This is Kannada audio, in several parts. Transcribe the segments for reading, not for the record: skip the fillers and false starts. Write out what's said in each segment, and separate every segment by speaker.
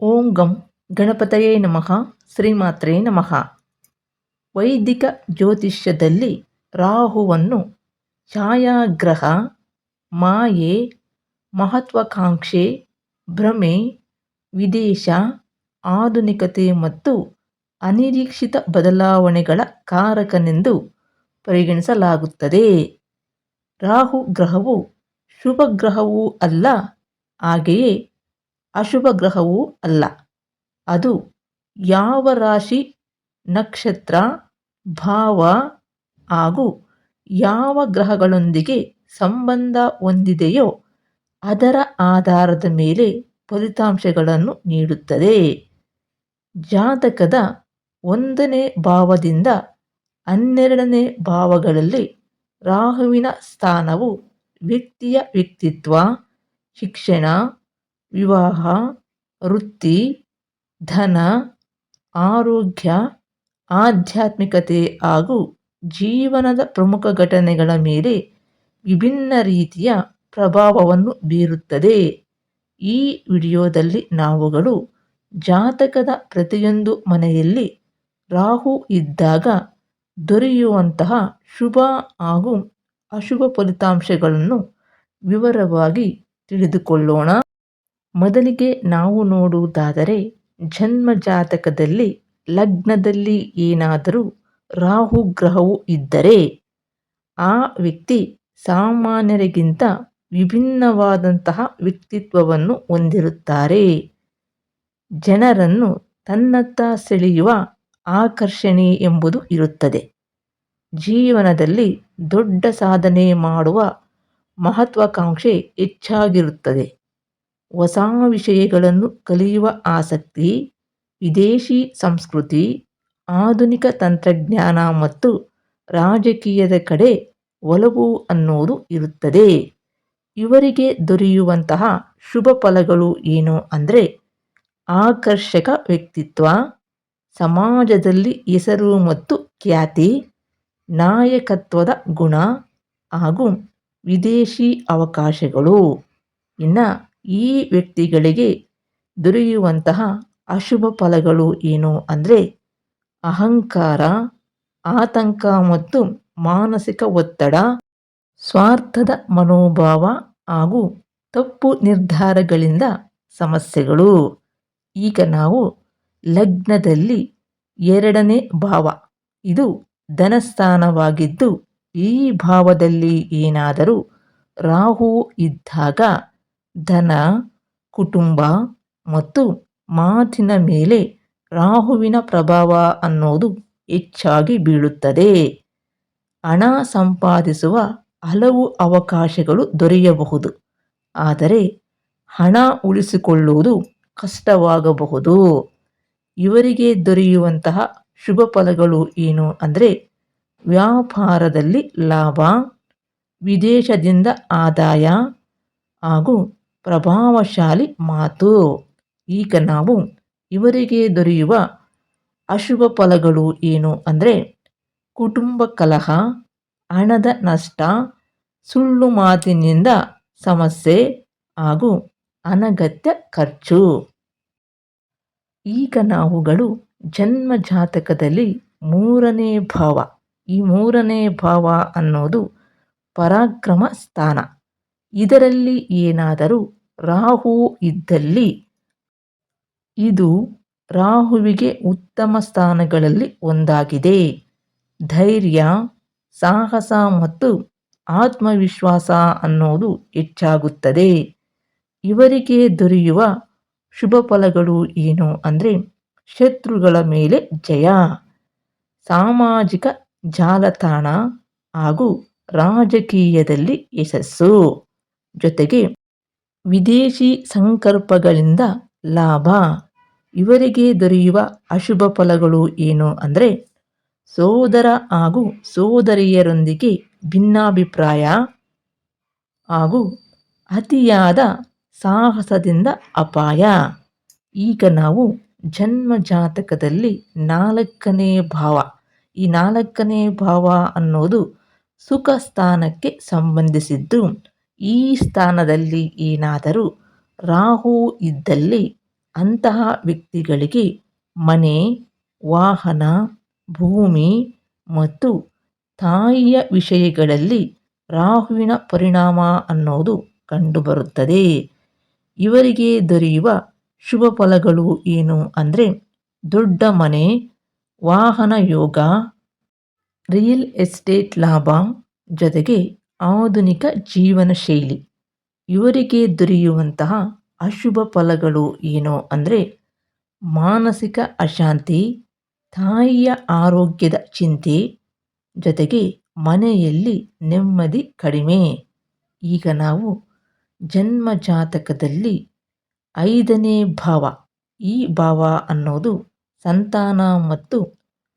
Speaker 1: ಓಂ ಗಂ ಗಣಪತಯೇ ನಮಃ. ಶ್ರೀಮಾತ್ರೇ ನಮಃ. ವೈದಿಕ ಜ್ಯೋತಿಷ್ಯದಲ್ಲಿ ರಾಹುವನ್ನು ಛಾಯಾಗ್ರಹ, ಮಾಯೆ, ಮಹತ್ವಾಕಾಂಕ್ಷೆ, ಭ್ರಮೆ, ವಿದೇಶ, ಆಧುನಿಕತೆ ಮತ್ತು ಅನಿರೀಕ್ಷಿತ ಬದಲಾವಣೆಗಳ ಕಾರಕನೆಂದು ಪರಿಗಣಿಸಲಾಗುತ್ತದೆ. ರಾಹು ಗ್ರಹವು ಶುಭ ಗ್ರಹವೂ ಅಲ್ಲ, ಹಾಗೆಯೇ ಅಶುಭ ಗ್ರಹವೂ ಅಲ್ಲ. ಅದು ಯಾವ ರಾಶಿ, ನಕ್ಷತ್ರ, ಭಾವ ಹಾಗೂ ಯಾವ ಗ್ರಹಗಳೊಂದಿಗೆ ಸಂಬಂಧ ಹೊಂದಿದೆಯೋ ಅದರ ಆಧಾರದ ಮೇಲೆ ಫಲಿತಾಂಶಗಳನ್ನು ನೀಡುತ್ತದೆ. ಜಾತಕದ 1ನೇ ಭಾವದಿಂದ 12ನೇ ಭಾವಗಳಲ್ಲಿ ರಾಹುವಿನ ಸ್ಥಾನವು ವ್ಯಕ್ತಿಯ ವ್ಯಕ್ತಿತ್ವ, ಶಿಕ್ಷಣ, ವಿವಾಹ, ವೃತ್ತಿ, ಧನ, ಆರೋಗ್ಯ, ಆಧ್ಯಾತ್ಮಿಕತೆ ಹಾಗೂ ಜೀವನದ ಪ್ರಮುಖ ಘಟನೆಗಳ ಮೇಲೆ ವಿಭಿನ್ನ ರೀತಿಯ ಪ್ರಭಾವವನ್ನು ಬೀರುತ್ತದೆ. ಈ ವಿಡಿಯೋದಲ್ಲಿ ನಾವುಗಳು ಜಾತಕದ ಪ್ರತಿಯೊಂದು ಮನೆಯಲ್ಲಿ ರಾಹು ಇದ್ದಾಗ ದೊರೆಯುವಂತಹ ಶುಭ ಹಾಗೂ ಅಶುಭ ಫಲಿತಾಂಶಗಳನ್ನು ವಿವರವಾಗಿ ತಿಳಿದುಕೊಳ್ಳೋಣ. ಮೊದಲಿಗೆ ನಾವು ನೋಡುವುದಾದರೆ, ಜನ್ಮ ಜಾತಕದಲ್ಲಿ ಲಗ್ನದಲ್ಲಿ ಏನಾದರೂ ರಾಹು ಗ್ರಹವು ಇದ್ದರೆ ಆ ವ್ಯಕ್ತಿ ಸಾಮಾನ್ಯರಿಗಿಂತ ವಿಭಿನ್ನವಾದಂತಹ ವ್ಯಕ್ತಿತ್ವವನ್ನು ಹೊಂದಿರುತ್ತಾರೆ. ಜನರನ್ನು ತನ್ನತ್ತ ಸೆಳೆಯುವ ಆಕರ್ಷಣೆ ಎಂಬುದು ಇರುತ್ತದೆ. ಜೀವನದಲ್ಲಿ ದೊಡ್ಡ ಸಾಧನೆ ಮಾಡುವ ಮಹತ್ವಾಕಾಂಕ್ಷೆ ಹೆಚ್ಚಾಗಿರುತ್ತದೆ. ಹೊಸ ವಿಷಯಗಳನ್ನು ಕಲಿಯುವ ಆಸಕ್ತಿ, ವಿದೇಶಿ ಸಂಸ್ಕೃತಿ, ಆಧುನಿಕ ತಂತ್ರಜ್ಞಾನ ಮತ್ತು ರಾಜಕೀಯದ ಕಡೆ ಒಲವು ಅನ್ನೋದು ಇರುತ್ತದೆ. ಇವರಿಗೆ ದೊರೆಯುವಂತಹ ಶುಭ ಫಲಗಳು ಏನು ಅಂದರೆ, ಆಕರ್ಷಕ ವ್ಯಕ್ತಿತ್ವ, ಸಮಾಜದಲ್ಲಿ ಹೆಸರು ಮತ್ತು ಖ್ಯಾತಿ, ನಾಯಕತ್ವದ ಗುಣ ಹಾಗೂ ವಿದೇಶಿ ಅವಕಾಶಗಳು. ಇನ್ನು ಈ ವ್ಯಕ್ತಿಗಳಿಗೆ ದೊರೆಯುವಂತಹ ಅಶುಭ ಫಲಗಳು ಏನು ಅಂದರೆ, ಅಹಂಕಾರ, ಆತಂಕ ಮತ್ತು ಮಾನಸಿಕ ಒತ್ತಡ, ಸ್ವಾರ್ಥದ ಮನೋಭಾವ ಹಾಗೂ ತಪ್ಪು ನಿರ್ಧಾರಗಳಿಂದ ಸಮಸ್ಯೆಗಳು. ಈಗ ನಾವು ಲಗ್ನದಲ್ಲಿ 2ನೇ ಭಾವ, ಇದು ಧನಸ್ಥಾನವಾಗಿದ್ದು, ಈ ಭಾವದಲ್ಲಿ ಏನಾದರೂ ರಾಹು ಇದ್ದಾಗ ಧನ, ಕುಟುಂಬ ಮತ್ತು ಮಾತಿನ ಮೇಲೆ ರಾಹುವಿನ ಪ್ರಭಾವ ಅನ್ನೋದು ಹೆಚ್ಚಾಗಿ ಬೀಳುತ್ತದೆ. ಹಣ ಸಂಪಾದಿಸುವ ಹಲವು ಅವಕಾಶಗಳು ದೊರೆಯಬಹುದು, ಆದರೆ ಹಣ ಉಳಿಸಿಕೊಳ್ಳುವುದು ಕಷ್ಟವಾಗಬಹುದು. ಇವರಿಗೆ ದೊರೆಯುವಂತಹ ಶುಭ ಫಲಗಳು ಏನು ಅಂದರೆ, ವ್ಯಾಪಾರದಲ್ಲಿ ಲಾಭ, ವಿದೇಶದಿಂದ ಆದಾಯ ಹಾಗೂ ಪ್ರಭಾವಶಾಲಿ ಮಾತು. ಈಗ ನಾವು ಇವರಿಗೆ ದೊರೆಯುವ ಅಶುಭ ಫಲಗಳು ಏನು ಅಂದರೆ, ಕುಟುಂಬ ಕಲಹ, ಹಣದ ನಷ್ಟ, ಸುಳ್ಳು ಮಾತಿನಿಂದ ಸಮಸ್ಯೆ ಹಾಗೂ ಅನಗತ್ಯ ಖರ್ಚು. ಈಗ ನಾವುಗಳು ಜನ್ಮ ಜಾತಕದಲ್ಲಿ 3ನೇ ಭಾವ, ಈ 3ನೇ ಭಾವ ಅನ್ನೋದು ಪರಾಕ್ರಮ ಸ್ಥಾನ. ಇದರಲ್ಲಿ ಏನಾದರೂ ರಾಹು ಇದ್ದಲ್ಲಿ ಇದು ರಾಹುವಿಗೆ ಉತ್ತಮ ಸ್ಥಾನಗಳಲ್ಲಿ ಒಂದಾಗಿದೆ. ಧೈರ್ಯ, ಸಾಹಸ ಮತ್ತು ಆತ್ಮವಿಶ್ವಾಸ ಅನ್ನೋದು ಹೆಚ್ಚಾಗುತ್ತದೆ. ಇವರಿಗೆ ದೊರೆಯುವ ಶುಭ ಫಲಗಳು ಏನು ಅಂದರೆ, ಶತ್ರುಗಳ ಮೇಲೆ ಜಯ, ಸಾಮಾಜಿಕ ಜಾಲತಾಣ ಹಾಗೂ ರಾಜಕೀಯದಲ್ಲಿ ಯಶಸ್ಸು, ಜೊತೆಗೆ ವಿದೇಶಿ ಸಂಕಲ್ಪಗಳಿಂದ ಲಾಭ. ಇವರಿಗೆ ದೊರೆಯುವ ಅಶುಭ ಫಲಗಳು ಏನು ಅಂದರೆ, ಸೋದರ ಹಾಗೂ ಸೋದರಿಯರೊಂದಿಗೆ ಭಿನ್ನಾಭಿಪ್ರಾಯ ಹಾಗೂ ಅತಿಯಾದ ಸಾಹಸದಿಂದ ಅಪಾಯ. ಈಗ ನಾವು ಜನ್ಮ ಜಾತಕದಲ್ಲಿ 4ನೇ ಭಾವ, ಈ 4ನೇ ಭಾವ ಅನ್ನೋದು ಸುಖ ಸ್ಥಾನಕ್ಕೆ ಸಂಬಂಧಿಸಿದ್ದು, ಈ ಸ್ಥಾನದಲ್ಲಿ ಏನಾದರೂ ರಾಹು ಇದ್ದಲ್ಲಿ ಅಂತಹ ವ್ಯಕ್ತಿಗಳಿಗೆ ಮನೆ, ವಾಹನ, ಭೂಮಿ ಮತ್ತು ತಾಯಿಯ ವಿಷಯಗಳಲ್ಲಿ ರಾಹುವಿನ ಪರಿಣಾಮ ಅನ್ನೋದು ಕಂಡುಬರುತ್ತದೆ. ಇವರಿಗೆ ದೊರೆಯುವ ಶುಭ ಫಲಗಳು ಏನು ಅಂದರೆ ದೊಡ್ಡ ಮನೆ, ವಾಹನ ಯೋಗ, ರಿಯಲ್ ಎಸ್ಟೇಟ್ ಲಾಭ, ಜೊತೆಗೆ ಆಧುನಿಕ ಜೀವನ ಶೈಲಿ. ಇವರಿಗೆ ದೊರೆಯುವಂತಹ ಅಶುಭ ಫಲಗಳು ಏನು ಅಂದರೆ ಮಾನಸಿಕ ಅಶಾಂತಿ, ತಾಯಿಯ ಆರೋಗ್ಯದ ಚಿಂತೆ, ಜೊತೆಗೆ ಮನೆಯಲ್ಲಿ ನೆಮ್ಮದಿ ಕಡಿಮೆ. ಈಗ ನಾವು ಜನ್ಮ ಜಾತಕದಲ್ಲಿ 5ನೇ ಭಾವ, ಈ ಭಾವ ಅನ್ನೋದು ಸಂತಾನ ಮತ್ತು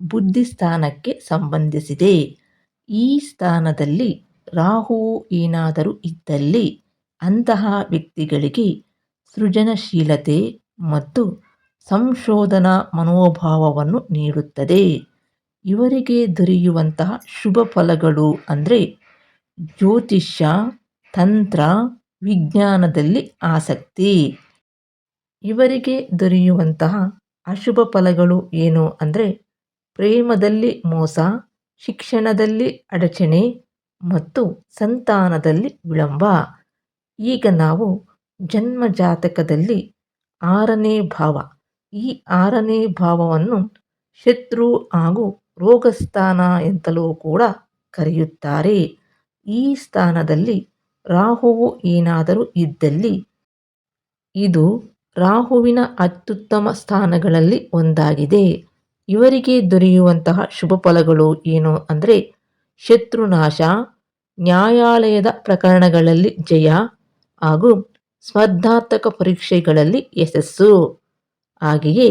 Speaker 1: ಬುದ್ಧಿ ಸ್ಥಾನಕ್ಕೆ ಸಂಬಂಧಿಸಿದೆ. ಈ ಸ್ಥಾನದಲ್ಲಿ ರಾಹುವು ಏನಾದರೂ ಇದ್ದಲ್ಲಿ ಅಂತಹ ವ್ಯಕ್ತಿಗಳಿಗೆ ಸೃಜನಶೀಲತೆ ಮತ್ತು ಸಂಶೋಧನಾ ಮನೋಭಾವವನ್ನು ನೀಡುತ್ತದೆ. ಇವರಿಗೆ ದೊರೆಯುವಂತಹ ಶುಭ ಫಲಗಳು ಅಂದರೆ ಜ್ಯೋತಿಷ್ಯ, ತಂತ್ರ, ವಿಜ್ಞಾನದಲ್ಲಿ ಆಸಕ್ತಿ. ಇವರಿಗೆ ದೊರೆಯುವಂತಹ ಅಶುಭ ಫಲಗಳು ಏನು ಅಂದರೆ ಪ್ರೇಮದಲ್ಲಿ ಮೋಸ, ಶಿಕ್ಷಣದಲ್ಲಿ ಅಡಚಣೆ ಮತ್ತು ಸಂತಾನದಲ್ಲಿ ವಿಳಂಬ. ಈಗ ನಾವು ಜನ್ಮ ಜಾತಕದಲ್ಲಿ 6ನೇ ಭಾವ, ಈ 6ನೇ ಭಾವವನ್ನು ಶತ್ರು ಹಾಗೂ ರೋಗಸ್ಥಾನ ಎಂತಲೂ ಕೂಡ ಕರೆಯುತ್ತಾರೆ. ಈ ಸ್ಥಾನದಲ್ಲಿ ರಾಹುವು ಏನಾದರೂ ಇದ್ದಲ್ಲಿ ಇದು ರಾಹುವಿನ ಅತ್ಯುತ್ತಮ ಸ್ಥಾನಗಳಲ್ಲಿ ಒಂದಾಗಿದೆ. ಇವರಿಗೆ ದೊರೆಯುವಂತಹ ಶುಭ ಫಲಗಳು ಏನು ಅಂದರೆ ಶತ್ರುನಾಶ, ನ್ಯಾಯಾಲಯದ ಪ್ರಕರಣಗಳಲ್ಲಿ ಜಯ ಹಾಗೂ ಸ್ಪರ್ಧಾತ್ಮಕ ಪರೀಕ್ಷೆಗಳಲ್ಲಿ ಯಶಸ್ಸು. ಹಾಗೆಯೇ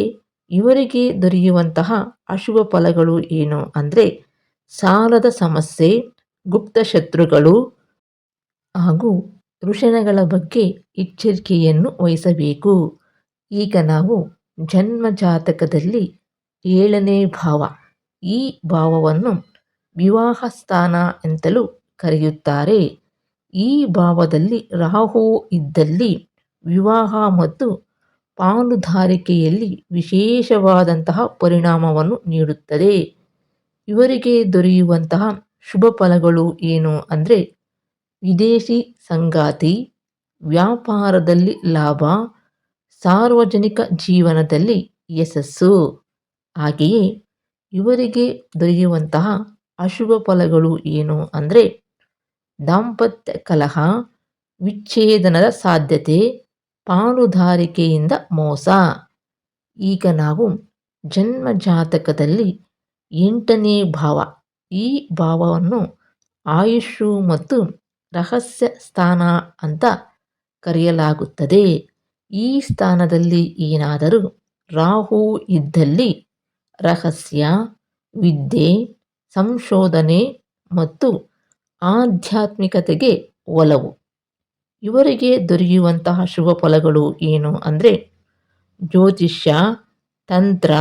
Speaker 1: ಇವರಿಗೆ ದೊರೆಯುವಂತಹ ಅಶುಭ ಫಲಗಳು ಏನು ಅಂದರೆ ಸಾಲದ ಸಮಸ್ಯೆ, ಗುಪ್ತ ಶತ್ರುಗಳು ಹಾಗೂ ವೃಷಣಗಳ ಬಗ್ಗೆ ಎಚ್ಚರಿಕೆಯನ್ನು ವಹಿಸಬೇಕು. ಈಗ ನಾವು ಜನ್ಮ ಜಾತಕದಲ್ಲಿ 7ನೇ ಭಾವ, ಈ ಭಾವವನ್ನು ವಿವಾಹ ಸ್ಥಾನ ಎಂತಲೂ ಕರೆಯುತ್ತಾರೆ. ಈ ಭಾವದಲ್ಲಿ ರಾಹುವು ಇದ್ದಲ್ಲಿ ವಿವಾಹ ಮತ್ತು ಪಾಲುದಾರಿಕೆಯಲ್ಲಿ ವಿಶೇಷವಾದಂತಹ ಪರಿಣಾಮವನ್ನು ನೀಡುತ್ತದೆ. ಇವರಿಗೆ ದೊರೆಯುವಂತಹ ಶುಭ ಫಲಗಳು ಏನು ಅಂದರೆ ವಿದೇಶಿ ಸಂಗಾತಿ, ವ್ಯಾಪಾರದಲ್ಲಿ ಲಾಭ, ಸಾರ್ವಜನಿಕ ಜೀವನದಲ್ಲಿ ಯಶಸ್ಸು. ಹಾಗೆಯೇ ಇವರಿಗೆ ದೊರೆಯುವಂತಹ ಅಶುಭ ಫಲಗಳು ಏನು ಅಂದರೆ ದಾಂಪತ್ಯ ಕಲಹ, ವಿಚ್ಛೇದನದ ಸಾಧ್ಯತೆ, ಪಾಲುದಾರಿಕೆಯಿಂದ ಮೋಸ. ಈಗ ನಾವು ಜನ್ಮ ಜಾತಕದಲ್ಲಿ 8ನೇ ಭಾವ, ಈ ಭಾವವನ್ನು ಆಯುಷು ಮತ್ತು ರಹಸ್ಯ ಸ್ಥಾನ ಅಂತ ಕರೆಯಲಾಗುತ್ತದೆ. ಈ ಸ್ಥಾನದಲ್ಲಿ ಏನಾದರೂ ರಾಹು ಇದ್ದಲ್ಲಿ ರಹಸ್ಯ, ವಿದ್ಯೆ, ಸಂಶೋಧನೆ ಮತ್ತು ಆಧ್ಯಾತ್ಮಿಕತೆಗೆ ಒಲವು. ಇವರಿಗೆ ದೊರೆಯುವಂತಹ ಶುಭ ಫಲಗಳು ಏನು ಅಂದರೆ ಜ್ಯೋತಿಷ್ಯ, ತಂತ್ರ,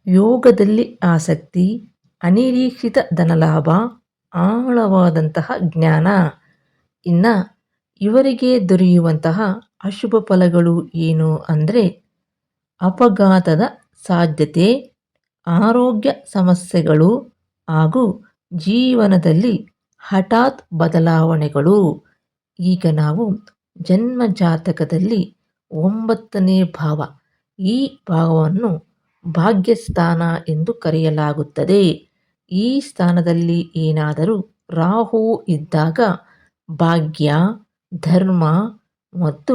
Speaker 1: ಯೋಗದಲ್ಲಿ ಆಸಕ್ತಿ, ಅನಿರೀಕ್ಷಿತ ಧನಲಾಭ, ಆಳವಾದಂತಹ ಜ್ಞಾನ. ಇನ್ನು ಇವರಿಗೆ ದೊರೆಯುವಂತಹ ಅಶುಭ ಫಲಗಳು ಏನು ಅಂದರೆ ಅಪಘಾತದ ಸಾಧ್ಯತೆ, ಆರೋಗ್ಯ ಸಮಸ್ಯೆಗಳು ಹಾಗೂ ಜೀವನದಲ್ಲಿ ಹಠಾತ್ ಬದಲಾವಣೆಗಳು. ಈಗ ನಾವು ಜನ್ಮ ಜಾತಕದಲ್ಲಿ 9ನೇ ಭಾವ, ಈ ಭಾವವನ್ನು ಭಾಗ್ಯಸ್ಥಾನ ಎಂದು ಕರೆಯಲಾಗುತ್ತದೆ. ಈ ಸ್ಥಾನದಲ್ಲಿ ಏನಾದರೂ ರಾಹು ಇದ್ದಾಗ ಭಾಗ್ಯ, ಧರ್ಮ ಮತ್ತು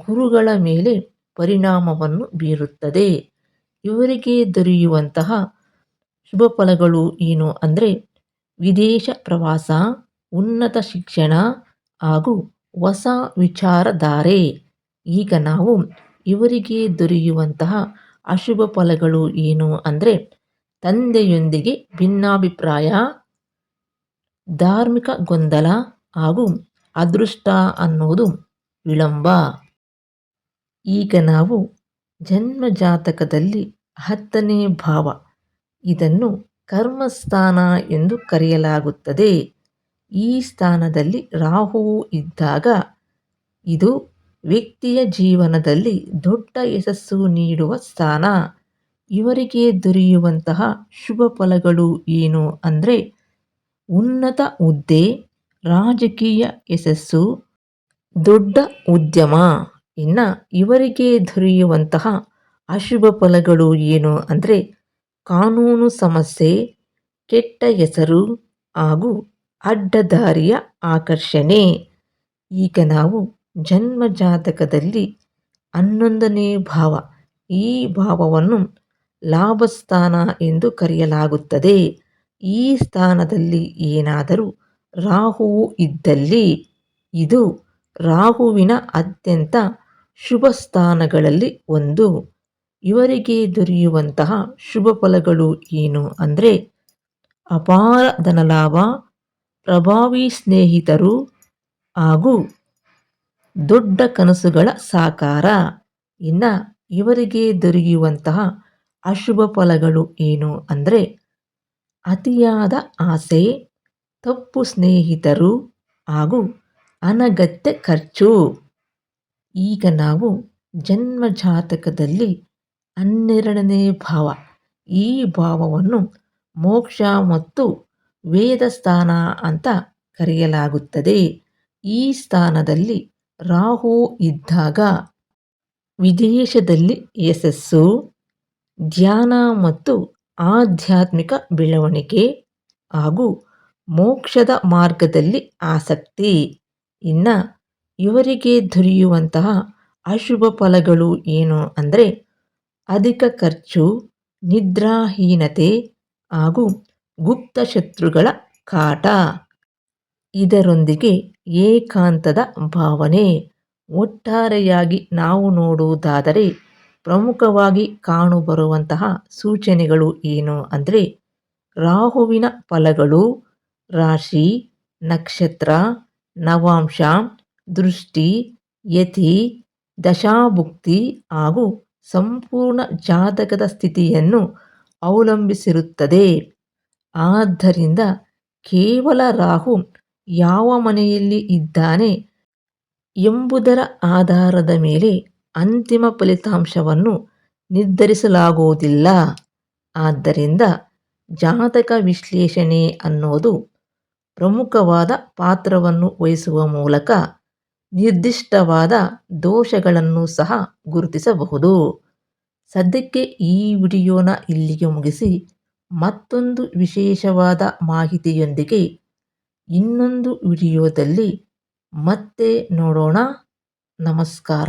Speaker 1: ಗುರುಗಳ ಮೇಲೆ ಪರಿಣಾಮವನ್ನು ಬೀರುತ್ತದೆ. ಇವರಿಗೆ ದೊರೆಯುವಂತಹ ಶುಭ ಫಲಗಳು ಏನು ಅಂದರೆ ವಿದೇಶ ಪ್ರವಾಸ, ಉನ್ನತ ಶಿಕ್ಷಣ ಹಾಗೂ ಹೊಸ ವಿಚಾರಧಾರೆ. ಈಗ ನಾವು ಇವರಿಗೆ ದೊರೆಯುವಂತಹ ಅಶುಭ ಫಲಗಳು ಏನು ಅಂದರೆ ತಂದೆಯೊಂದಿಗೆ ಭಿನ್ನಾಭಿಪ್ರಾಯ, ಧಾರ್ಮಿಕ ಗೊಂದಲ ಹಾಗೂ ಅದೃಷ್ಟ ಅನ್ನೋದು ವಿಳಂಬ. ಈಗ ನಾವು ಜನ್ಮ ಜಾತಕದಲ್ಲಿ 10ನೇ ಭಾವ, ಇದನ್ನು ಕರ್ಮಸ್ಥಾನ ಎಂದು ಕರೆಯಲಾಗುತ್ತದೆ. ಈ ಸ್ಥಾನದಲ್ಲಿ ರಾಹುವು ಇದ್ದಾಗ ಇದು ವ್ಯಕ್ತಿಯ ಜೀವನದಲ್ಲಿ ದೊಡ್ಡ ಯಶಸ್ಸು ನೀಡುವ ಸ್ಥಾನ. ಇವರಿಗೆ ದೊರೆಯುವಂತಹ ಶುಭ ಫಲಗಳು ಏನು ಅಂದರೆ ಉನ್ನತ ಹುದ್ದೆ, ರಾಜಕೀಯ ಯಶಸ್ಸು, ದೊಡ್ಡ ಉದ್ಯಮ. ಇನ್ನು ಇವರಿಗೆ ದೊರೆಯುವಂತಹ ಅಶುಭ ಫಲಗಳು ಏನು ಅಂದರೆ ಕಾನೂನು ಸಮಸ್ಯೆ, ಕೆಟ್ಟ ಹೆಸರು ಹಾಗೂ ಅಡ್ಡದಾರಿಯ ಆಕರ್ಷಣೆ. ಈಗ ನಾವು ಜನ್ಮ ಜಾತಕದಲ್ಲಿ 11ನೇ ಭಾವ, ಈ ಭಾವವನ್ನು ಲಾಭಸ್ಥಾನ ಎಂದು ಕರೆಯಲಾಗುತ್ತದೆ. ಈ ಸ್ಥಾನದಲ್ಲಿ ಏನಾದರೂ ರಾಹುವು ಇದ್ದಲ್ಲಿ ಇದು ರಾಹುವಿನ ಅತ್ಯಂತ ಶುಭ ಸ್ಥಾನಗಳಲ್ಲಿ ಒಂದು. ಇವರಿಗೆ ದೊರೆಯುವಂತಹ ಶುಭ ಫಲಗಳು ಏನು ಅಂದರೆ ಅಪಾರ ಧನಲಾಭ, ಪ್ರಭಾವಿ ಸ್ನೇಹಿತರು ಹಾಗೂ ದೊಡ್ಡ ಕನಸುಗಳ ಸಾಕಾರ. ಇನ್ನು ಇವರಿಗೆ ದೊರೆಯುವಂತಹ ಅಶುಭ ಫಲಗಳು ಏನು ಅಂದರೆ ಅತಿಯಾದ ಆಸೆ, ತಪ್ಪು ಸ್ನೇಹಿತರು ಹಾಗೂ ಅನಗತ್ಯ ಖರ್ಚು. ಈಗ ನಾವು ಜನ್ಮ ಜಾತಕದಲ್ಲಿ 12ನೇ ಭಾವ, ಈ ಭಾವವನ್ನು ಮೋಕ್ಷ ಮತ್ತು ವೇದ ಸ್ಥಾನ ಅಂತ ಕರೆಯಲಾಗುತ್ತದೆ. ಈ ಸ್ಥಾನದಲ್ಲಿ ರಾಹು ಇದ್ದಾಗ ವಿದೇಶದಲ್ಲಿ ಯಶಸ್ಸು, ಧ್ಯಾನ ಮತ್ತು ಆಧ್ಯಾತ್ಮಿಕ ಬೆಳವಣಿಗೆ ಹಾಗೂ ಮೋಕ್ಷದ ಮಾರ್ಗದಲ್ಲಿ ಆಸಕ್ತಿ. ಇನ್ನು ಇವರಿಗೆ ದೊರೆಯುವಂತಹ ಅಶುಭ ಫಲಗಳು ಏನು ಅಂದರೆ ಅಧಿಕ ಖರ್ಚು, ನಿದ್ರಾಹೀನತೆ ಹಾಗೂ ಗುಪ್ತ ಶತ್ರುಗಳ ಕಾಟ. ಇದರೊಂದಿಗೆ ಏಕಾಂತದ ಭಾವನೆ. ಒಟ್ಟಾರೆಯಾಗಿ ನಾವು ನೋಡುವುದಾದರೆ ಪ್ರಮುಖವಾಗಿ ಕಾಣುಬರುವಂತಹ ಸೂಚನೆಗಳು ಏನು ಅಂದರೆ ರಾಹುವಿನ ಫಲಗಳು ರಾಶಿ, ನಕ್ಷತ್ರ, ನವಾಂಶ, ದೃಷ್ಟಿ, ಯತಿ, ದಶಾಭುಕ್ತಿ ಹಾಗೂ ಸಂಪೂರ್ಣ ಜಾತಕದ ಸ್ಥಿತಿಯನ್ನು ಅವಲಂಬಿಸಿರುತ್ತದೆ. ಆದ್ದರಿಂದ ಕೇವಲ ರಾಹು ಯಾವ ಮನೆಯಲ್ಲಿ ಇದ್ದಾನೆ ಎಂಬುದರ ಆಧಾರದ ಮೇಲೆ ಅಂತಿಮ ಫಲಿತಾಂಶವನ್ನು ನಿರ್ಧರಿಸಲಾಗುವುದಿಲ್ಲ. ಆದ್ದರಿಂದ ಜಾತಕ ವಿಶ್ಲೇಷಣೆ ಅನ್ನೋದು ಪ್ರಮುಖವಾದ ಪಾತ್ರವನ್ನು ವಹಿಸುವ ಮೂಲಕ ನಿರ್ದಿಷ್ಟವಾದ ದೋಷಗಳನ್ನು ಸಹ ಗುರುತಿಸಬಹುದು. ಸದ್ಯಕ್ಕೆ ಈ ವಿಡಿಯೋನ ಇಲ್ಲಿಗೆ ಮುಗಿಸಿ ಮತ್ತೊಂದು ವಿಶೇಷವಾದ ಮಾಹಿತಿಯೊಂದಿಗೆ ಇನ್ನೊಂದು ವಿಡಿಯೋದಲ್ಲಿ ಮತ್ತೆ ನೋಡೋಣ. ನಮಸ್ಕಾರ.